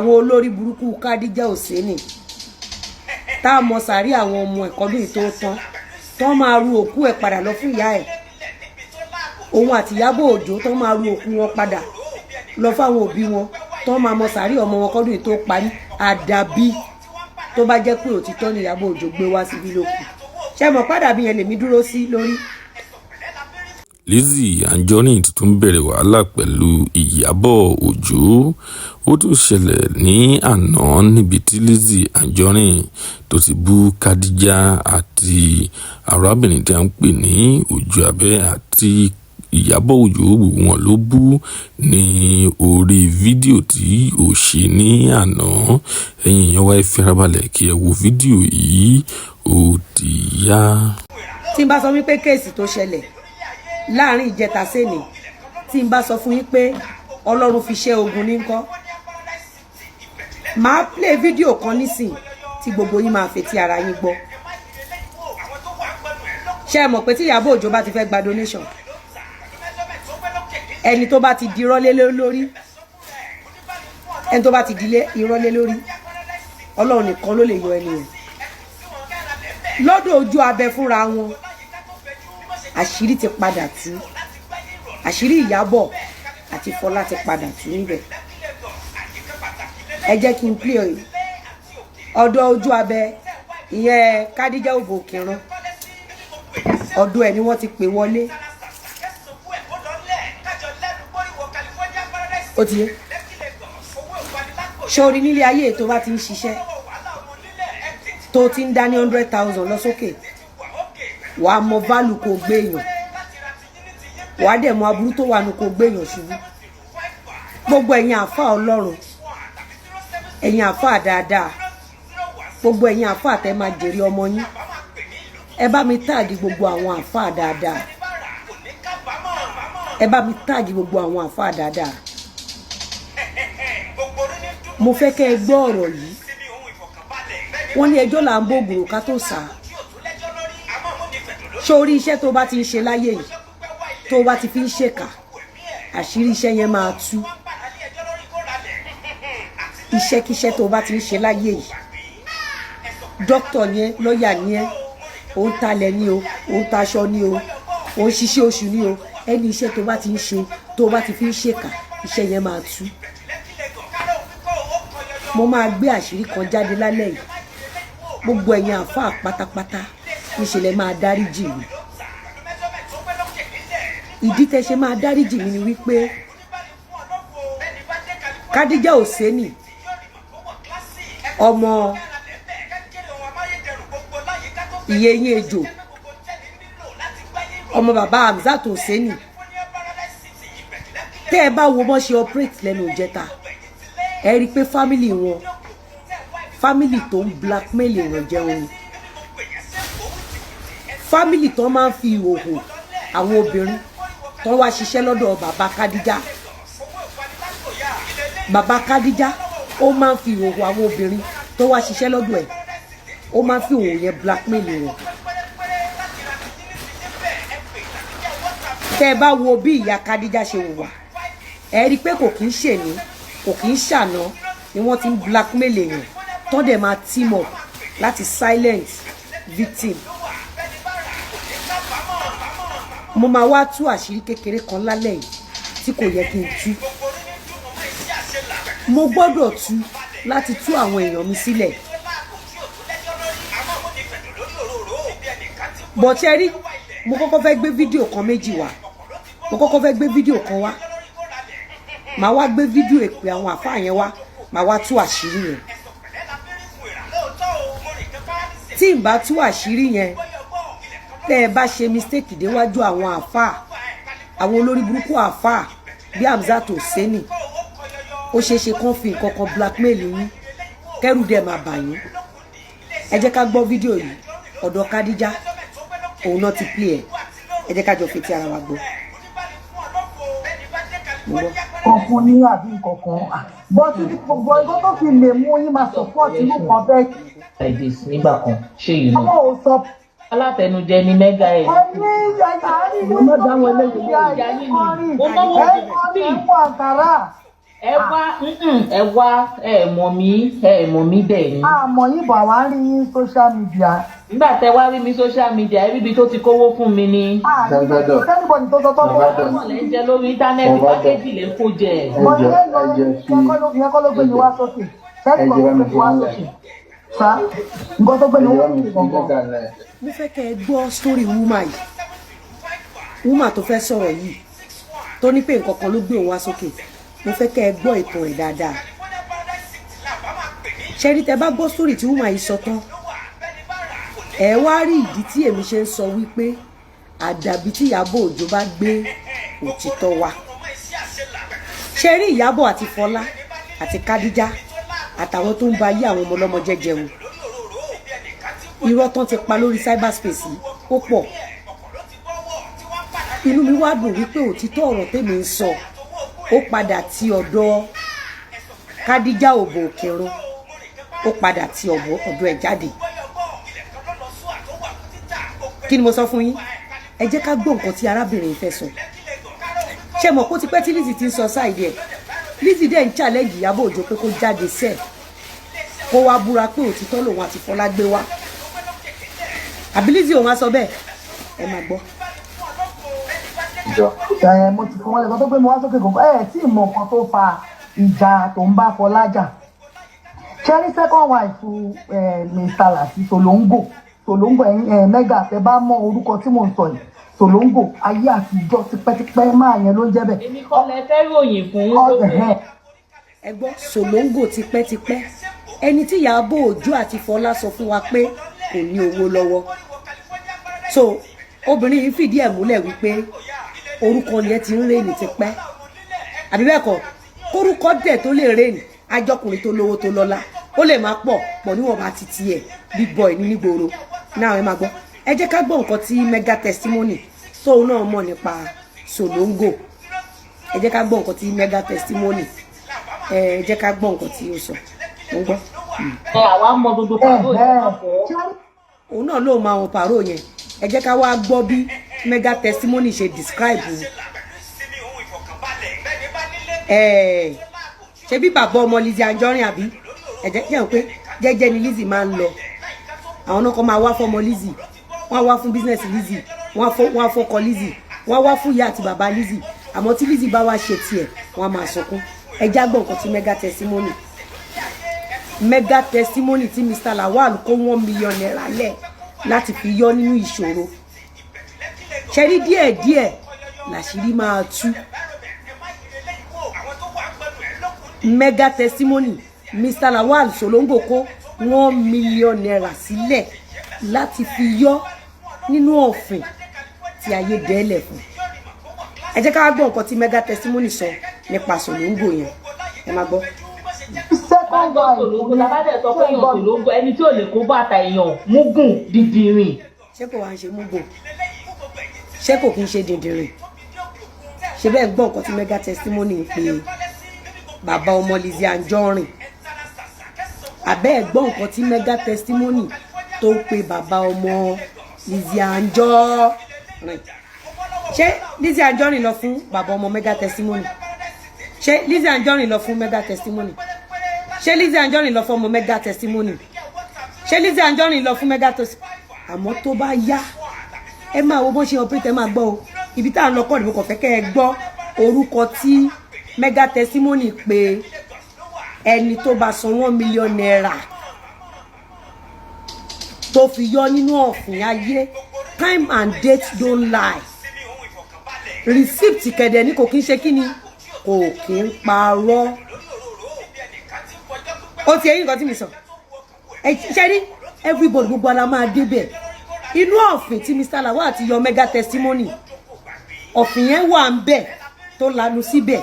àwọn olórí burúkú Kádíjà Òsénì tá a mọ sàárì àwọn ọmọ ẹ̀kọ́dún tó tán tó máa ru òkú ẹ̀ padà lọ fún ìyá ẹ̀ òun àti Ìyábọ̀ Òjó tó máa ru òkú wọn padà lọ fáwọn òbí wọn tó máa mọ sàárì ọmọ wọn kọ́dún tó parí àdàbí tó bá jẹ́ pé òtítọ́ ni Ìyábọ̀ Òjó gbé wá síbí lókù ṣé mọ̀ padà bí yẹn lèmi dúró sí lórí. Lizzy Anjorin ti tún bẹ̀rẹ̀ wàhálà pẹ̀lú Ìyábọ̀ Òjó ó tún ṣẹlẹ̀ ní àná níbi tí Lizzy Anjorin tó ti bú Kádíjà àti arábìnrin tí a ń pè ní Òjó Abẹ́ àti Ìyábọ̀ Òjó gbogbo wọn ló bú ní orí fídíò tí ó ṣe ní àná ẹ̀yin èèyàn wá farabalẹ̀ kí ẹ wo fídíò yìí ó ti yá. tí n bá sọ wípé kéèsì tó ṣẹlẹ̀ láàrin ìjẹta sẹ́ni tí n bá sọ fún yín pé Ọlọ́run fi ṣẹ́ ogun ní ńkọ́ máa play fídíò kan nísìn tí gbogbo yín máa fetí ara yín gbọ́ ṣé ẹ mọ̀ pé tí Ìyábọ̀ Òjó bá ti fẹ́ gba donation ẹni tó bá ti di irọ́lé lórí ẹni tó bá ti di irọ́lé lórí Ọlọ́run nìkan ló lè yọ ẹni yẹn lọ́dọ̀ Ojú Abẹ fúnra wọn àṣírí ti padà tú àṣírí Ìyábọ̀ àti Fọlá ti padà tú níbẹ̀ ẹ jẹ́ kí n play ọ̀dọ̀ Ojú Abẹ ìyẹn Kádíjà Òbòkìran ọ̀dọ̀ ẹ̀ ni wọ́n ti pè wọlé ó ti yé sórí nílé ayé tó bá ti ń ṣiṣẹ́ tó ti ń dá ní 100,000 lọ sókè wàá mọ válù kó gbé èèyàn wàá dẹ̀ mọ aburú tó wà nù kó gbé èèyàn ṣubú gbogbo ẹ̀yin àfáà Ọlọ́run ẹ̀yin àfáà dáadáa gbogbo ẹ̀yin àfáà tẹ́ máa jèrè ọmọ yín ẹ bá mi táàgì gbogbo àwọn àfáà dáadáa ẹ bá mi táàgì gbogbo àwọn àfáà dáadáa mo fẹ́ kẹ́ ẹ gbọ́ ọ̀rọ̀ yìí wọ́n ní ẹjọ́ là ń bògùrò ká tó sà á sórí iṣẹ́ tó bá ti ń ṣe láyé yìí tó bá ti fi ń ṣèkà àṣírí iṣẹ́ yẹn máa tú iṣẹ́kíṣẹ́ tó bá ti ń ṣe láyé yìí dókítà ni ẹ́ lọ́ọ̀yà ni ẹ́ ó ń talẹ̀ ni o ó ń taṣọ ni o ó ń ṣiṣẹ́ oṣù ni o ẹni iṣẹ́ tó bá ti ń ṣe tó bá ti fi ń ṣèkà iṣẹ́ yẹn máa tú mo máa gbé àṣírí kan jáde lálẹ́ yìí gbogbo ẹ̀yin àfáà pátápátá ìṣẹ̀lẹ̀ máa dáríjì mi ìdí tẹ́ ṣe máa dáríjì mi ni wípé Kádíjà Òsénì ọmọ Ìyẹyìn Ejò ọmọ bàbá Hamzat Òsénì tẹ́ ẹ bá wo bọ́n ṣe operate lẹ́nu ìjẹta ẹ rí i pé family tó ń blackmail èèyàn jẹun ni family tó máa ń fi ìhòòhò àwọn obìnrin tó wá ṣiṣẹ́ lọ́dọ̀ bàbá Kádíjà ó máa ń fi ìhòòhò àwọn obìnrin tó wá ṣiṣẹ́ lọ́dọ̀ ẹ̀ ó máa ń fi ìhòòhò yẹn blackmail wọn tẹ́ ẹ bá wo bí ìyá Kádíjà ṣe wùwà ẹ rí i pé kò kí ń ṣèní kò kí ń ṣàná ni wọ́n ti ń blackmail èèyàn tó dẹ̀ máa team up láti silence victim mo máa wá tú àṣírí kékeré kan lálẹ́ yìí tí kò yẹ kí n tú mo gbọ́dọ̀ tú láti tú àwọn èèyàn mi sílẹ̀ bọ̀tẹ́ rí mo kọ́kọ́ fẹ́ gbé fídíò kan méjì wá mo kọ́kọ́ fẹ́ gbé fídíò kan wá màá wá gbé fídíò èpè àwọn àfáà yẹn wá màá wá tú àṣírí yẹn tí n bá tú àṣírí yẹn tẹ́ ẹ bá ṣe mistake déwájú àwọn àfáà àwọn olórí burúkú àfáà bí Hamzat Òsénì ó ṣeéṣe kán fi nǹkan kan blackmail yín kẹ́rù dẹ̀ máa bà yín ẹ jẹ́ ká gbọ́ fídíò yìí ọ̀dọ̀ Kádíjà òun náà ti play ẹ jẹ́ ká jọ fetí ara wa gbọ́. Kankan ní àbí kankan bọ́tí gbogbo ẹgbẹ́ tó fi lè mú yín máa support irú kan bẹ́ẹ̀. Ẹ̀dì nígbà kan ṣé yìí náà. Àwọn ò sọ. Alátẹnujẹ ni mẹ́gà ẹ̀. Ẹni àárín ló ń bá wọn lẹ́yìn ìyá yín ni. Ẹ̀kọ́ ní ìwọ àkàrà. ẹ wá ẹ mọ̀ mí bẹ́ẹ̀ ni. àmọ́ yìí bọ̀ àwa ń rí yín social media. nígbà tẹ wá rí mi social media ẹ bíbi tó ti kówó fún mi ni. sẹ́nìbọ̀dì tó sọ tọ́jú ọmọ lẹ́ ń jẹ lórí íńtánẹ́ẹ̀tì pákéjì lè kó jẹ. mọ̀ ìyẹn kọ́ ló gbé mi wá sókè sẹ́nìbọ̀dì tó gbé mi wá sókè sa nǹkan tó gbé mi wá sókè gangan. mo fẹ́ kẹ́ ẹ gbọ́ story woman yìí woman tó fẹ́ sọ̀rọ̀ yìí tó ní pé nǹkan kan ló gbé òun wá sókè mo fẹ́ kẹ́ ẹ gbọ́ ìtàn ẹ̀ dáadáa ṣẹ́rí tẹ́ bá gbọ́ story tí woman yìí sọ tán ẹ wá rí ìdí tí èmi ṣe ń sọ wípé àdàbí tí Ìyábọ̀ Òjó bá gbé òtítọ́ wá ṣẹ́rí Ìyábọ̀ àti Fọlá àti Kádíjà àtàwọn tó ń ba ayé àwọn ọmọ ọlọ́mọ jẹ́jẹ́ wọn irọ́ tán ti pa lórí cyberspace yìí ó pọ̀ inú mi wá dùn wípé òtítọ́ ọ̀rọ̀ tèmi ń sọ ó padà ti ọ̀dọ̀ Kádíjà Òbò Òkèrun ó padà ti ọ̀dọ̀ ẹ̀ jáde kí ni mo sọ fún yín ẹ jẹ́ ká gbọ́ nǹkan tí arábìnrin fẹ́ sọ ṣé mọ̀ kó ti pẹ́ tí Lizzy ti ń sọ sáìdì ẹ̀ Lizzy dẹ̀ ń challenge Ìyábọ̀ Òjó pé kó jáde sẹ́ẹ̀ kó wá búra pé òtítọ́ lòun àti Fọlá gbé wá àbí Lizzy òun á sọ bẹ́ẹ̀ ẹ máa gbọ́. mo ti fún wọn lẹ́kọ̀ọ́ tó gbé mi wá sókè gangan tí ìmọ̀ nǹkan tó fa ìjà tó ń bá Fọlá jà ṣẹ́rí second wife Mr. Lati Solongo mega tẹ bá mọ orúkọ tí mò ń sọ yìí Solongo ayé àtijọ́ tipẹ́tipẹ́ máa yẹn ló ń jẹ́ bẹ́ẹ̀. èmi kọ́ lẹ fẹ́ ròyìn fún lóbìnrin. ẹ gbọ́ Solongo tipẹ́tipẹ́ ẹni tí Ìyábọ̀ Òjó àti Fọlá sọ fún wa pé kò ní owó lọ́wọ́ so obìnrin yìí fìdí ẹ̀ múlẹ̀ wípé orúkọ yẹn ti ń rèénì tipẹ́ àbí bẹ́ẹ̀ kọ́ kórúkọ dẹ̀ tó lè rèénì ajọkùnrin tó lówó tó lọ́lá ó lè má pọ̀ níwọ̀n bá ti tiẹ̀ big boy ní nígboro náà ẹ máa gbọ́ ẹ jẹ́ ká gbọ́ nǹkan tí mega testimony tóun náà mọ̀ nípa Solongo ẹ jẹ́ ká gbọ́ nǹkan tí mega testimony ẹ jẹ́ ká gbọ́ nǹkan tí ó sọ mo ń gbọ́. àwa mọ gbogbo pàrọ̀ yẹn òun náà ló máa wọn pàrọ̀ yẹn ẹ jẹ́ ká wá gbọ́ bí mega testimony ṣe describe ṣe bí bàbá ọmọ Lizzy Anjorin àbí ẹ jẹ́ kí ẹ̀ ń pé jẹ́jẹ́ ni Lizzy máa ń lọ àwọn náà kọ́ máa wá fọmọ Lizzy wọ́n wá fún business Lizzy wọ́n á fọkọ Lizzy wọ́n wá fún ìyá àti bàbá Lizzy àmọ́ tí Lizzy bá wá ṣe tiẹ̀ wọ́n á máa sọkún ẹ já gbọ́ nǹkan tí mega testimony tí Mr. Lawal kó 1 million naira lẹ̀ láti fi yọ nínú ìṣòro ṣẹ́rí díẹ̀díẹ̀ làṣírí máa tú mega testimony Mr. Lawal Solongo kó 1 million naira sílẹ̀ láti fi yọ nínú ọ̀fìn tí ayé dẹ́lẹ̀ fún ẹ jẹ́ ká gbọ́ nǹkan tí mega testimony sọ nípa Solongo yẹn ẹ máa gbọ́. Solongo labádẹ sọ pé èèyàn Solongo ẹni tí ò lè kó bàtà èèyàn múgùn dìdìrìn. ṣé kò wá ń ṣe múgùn ṣé kò kí ń ṣe dìdìrìn ṣe bẹ́ẹ̀ gbọ́ nǹkan tí mega testimony ń pè bàbá ọmọ Lizzy Anjorin àbẹ́ ẹ̀ gbọ́ nǹkan tí mega testimony tó ń pe bàbá ọmọ Lizzy Anjorin ṣé Lizzy Anjorin lọ fún bàbá ọmọ mega testimony ṣé Lizzy Anjorin lọ fún mega testimony ṣé Lizzy Anjorin lọ fún ọmọ mega testimony ṣé Lizzy Anjorin lọ fún mega testimony àmọ́ tó bá yá ẹ máa wo bó ṣe operate ẹ máa gbọ́ o ibi tá à ń lọ kọ́ ni mo kàn fẹ́ kẹ́ ẹ gbọ́ orúkọ tí mega testimony pé ẹni tó bá san 1 million naira tó fi yọ nínú ọ̀fìn ayé time and date don't lie receipt kẹ̀dẹ̀ ní kò kí ń ṣe kí ni kò kí ń parọ́ ó ti ẹ̀yìn nǹkan tí mi sọ ẹ ṣe rí everybody gbogbo ara máa débẹ̀ inú ọ̀fìn tí Mr. Lawal ti yọ mega testimony ọ̀fìn yẹn wà ń bẹ̀ tó lanu síbẹ̀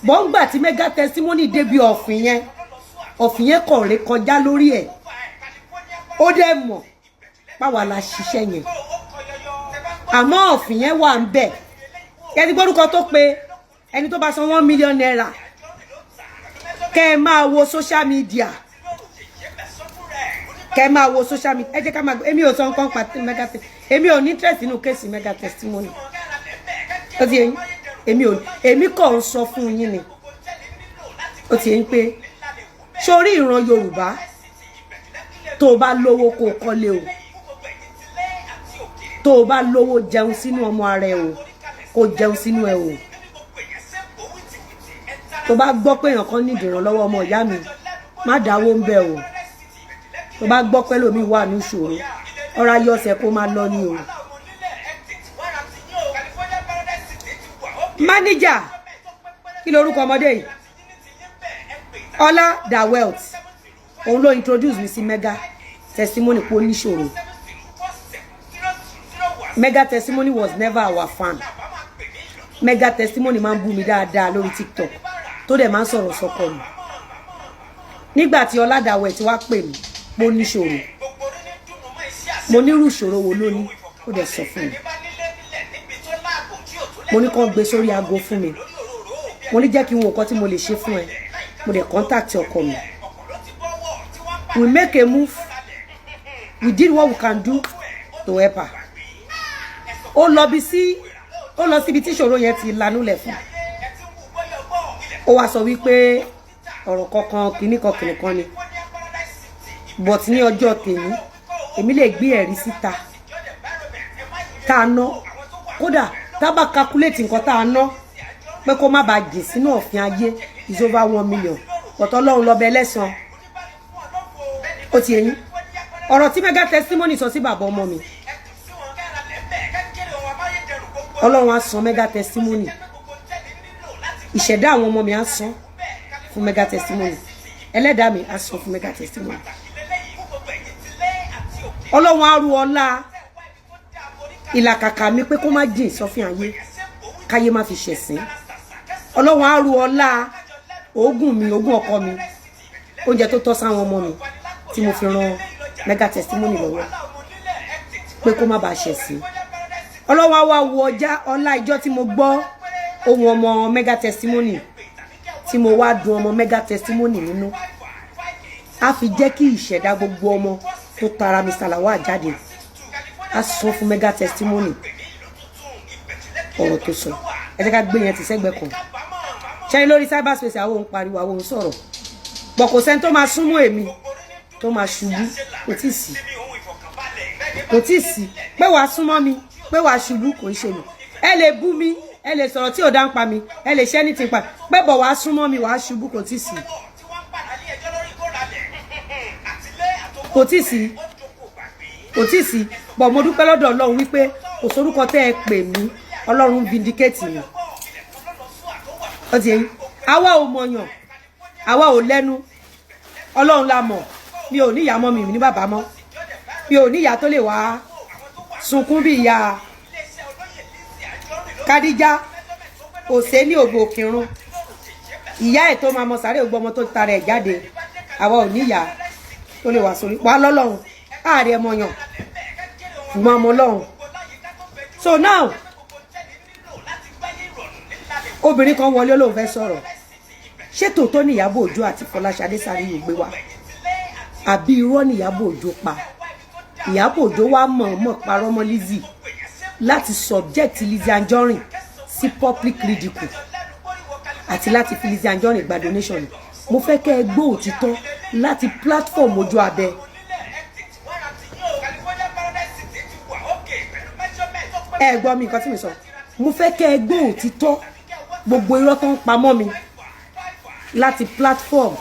bọ́ngbà tí mega testimony débi ọ̀fìn yẹn kàn ré kọjá lórí ẹ̀ ó dẹ̀ mọ̀ páwa la ṣiṣẹ́ yẹn àmọ́ ọ̀fìn yẹn wà ń bẹ̀ yẹn ti gbórúkọ tó pé ẹni tó bá san 1 million naira kẹ́ ẹ máa wo social media ẹ jẹ́ ká máa èmi ò sọ nǹkan pa mega testimony èmi ò ní interest nínú kéèsì mega testimony ó ti yẹn èmi kàn ń sọ fún yín ni ó ti ń pé sórí ìran Yorùbá tó bá lówó kó kọ́lé o tó bá lówó jẹun sínú ọmọ ara ẹ o kó jẹun sínú ẹ o tó bá gbọ́ pé èèyàn kan nídìí ìrànlọ́wọ́ ọmọ ìyá mi má dáwó ń bẹ o tó bá gbọ́ pé lómi wà ní ìṣòro ọ̀rọ̀ ayé ọ̀sẹ̀ kó máa lọ ní o. mánéjà kí lorúkọ ọmọdé yìí Ọlá da wealth òun ló introduce mi sí Mega Testimony pé ó níṣòro. Mega Testimony was never our fan. Mega Testimony máa ń bú mi dáadáa lórí TikTok tó dẹ̀ máa ń sọ̀rọ̀ sọ́kọ mi. Nígbà tí Ọlá da wealth wá pè mí mo níṣòro mo nírú ìṣòro wo ló ní ó dẹ̀ sọ fún mi. Mo ní kàn gbé sórí aago fún mi mo ní jẹ́ kí n wo nǹkan tí mo lè ṣe fún ẹ mo dẹ̀ contact ọkọ mi. We make a move, we did what we can do to help her. Ó lọ síbi tí ìṣòro yẹn ti lanúlẹ̀ fún. Ó wá sọ wípé ọ̀rọ̀ kankan kìnnìkan ni but ní ọjọ́ tèmi èmi lè gbé ẹ̀rí síta tá a ná kódà tá bá calculate nǹkan tá a ná pé kó má bàa jìn sínú òfin ayé is over 1 million ọ̀tọ̀ Ọlọ́run lọ́bẹ̀ lẹ́san. Ó ti yín ọ̀rọ̀ tí Mega Testimony sọ sí bàbá ọmọ mi Ọlọ́run á san Mega Testimony ìṣẹ̀dá àwọn ọmọ mi á san fún Mega Testimony ẹlẹ́dàá mi á san fún Mega Testimony. Ọlọ́run á ru ọlá ìlàkàkà mi pé kó má jìn sọ́fìn ayé káyé má fi ṣẹ̀sín. Ọlọ́run á ru ọlá ogún mi ogún ọkọ mi oúnjẹ tó tọ́ sáwọn ọmọ mi tí mo fi ran Mega Testimony lọ́wọ́ pé kó má bàa ṣẹ̀sín. Ọlọ́run á wá wo ọlá ìjọ tí mo gbọ́ ohun ọmọ Mega Testimony tí mo wá dùn ọmọ Mega Testimony nínú á fi jẹ́ kí ìṣẹ̀dá gbogbo ọmọ tó tara Mr. Lawal jáde á sọ fún Mega Testimony ọ̀rọ̀ tó sọ. Ẹ jẹ́ ká gbé yẹn ti sẹ́gbẹ̀ kan ṣẹ́yìn lórí cyberspace àwọn òun pariwo àwọn òun sọ̀rọ̀ bọ̀ kò sẹ́ni tó máa súnmọ́ èmi tó máa ṣubú kò tí ì sí pé wàá súnmọ́ mi pé wàá ṣubú kò ń ṣe mi. Ẹ lè bú mi ẹ lè sọ̀rọ̀ tí ò dá ń pa mi ẹ lè ṣẹ́ ní ti pa pé bọ̀ wàá súnmọ́ mi wàá ṣubú kò tí ì sí. Kò tí ì sí bọ̀ mo dúpẹ́ lọ́dọ̀ Ọlọ́run wípé kò sórúkọ tẹ́ ẹ pè mí Ọlọ́run vindicate mi. Ó ti yín àwa ò mọ̀yàn àwa ò lẹ́nu Ọlọ́run la mọ̀. Mi ò ní ìyá mọ́ mi ní bàbá mọ́ mi ò ní ìyá tó lè wá sunkún bí ìyá Kádíjà òsè ní ògbò òkìrun ìyá ẹ̀ tó máa mọ sáré ògbó ọmọ tó tara ẹ̀ jáde àwa ò ní ìyá tó lè wá sórí wá lọ́lọ́run ààrẹ ẹmọyàn ṣùgbọ́n ọmọ Ọlọ́run. So now obìnrin kan wọlé olóhùn fẹ́ sọ̀rọ̀ ṣé tòótọ́ ní Ìyábọ̀ Òjó àti Fọláṣadé Sàríyù gbé wá àbí irọ́ ní Ìyábọ̀ Òjó pa. Ìyábọ̀ Òjó wá mọ̀ọ́mọ̀ parọ́ mọ́ Lizzy láti subject Lizzy Anjorin sí public ridicule àti láti fi Lizzy Anjorin gba donation. Mo fẹ́ kẹ́ ẹ gbọ́ òtítọ́ láti platform Ojú Abẹ. Ẹ gbọ́ mi nǹkan tí mi sọ mo fẹ́ kẹ́ ẹ gbọ́ òtítọ́ gbogbo irọ́ tó ń pamọ́ mi láti platform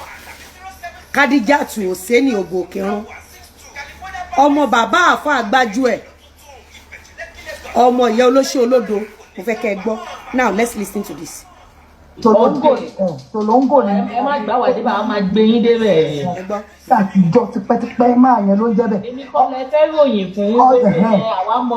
Kadijatu Oseni Ògbò Òkìrun ọmọ bàbá àfa àgbájú ẹ̀ ọmọ ìyá olóṣè olódo mo fẹ́ kẹ́ ẹ gbọ́. Now let's listen to this. Tòlóńgò ni ẹ má gbà wá dé bá a máa gbé yín débẹ̀. àtijọ́ tipẹ́tipẹ́ máa yẹn ló ń jẹ́ bẹ́ẹ̀. Èmi kọ́ lẹ fẹ́ ròyìn fún àwa mọ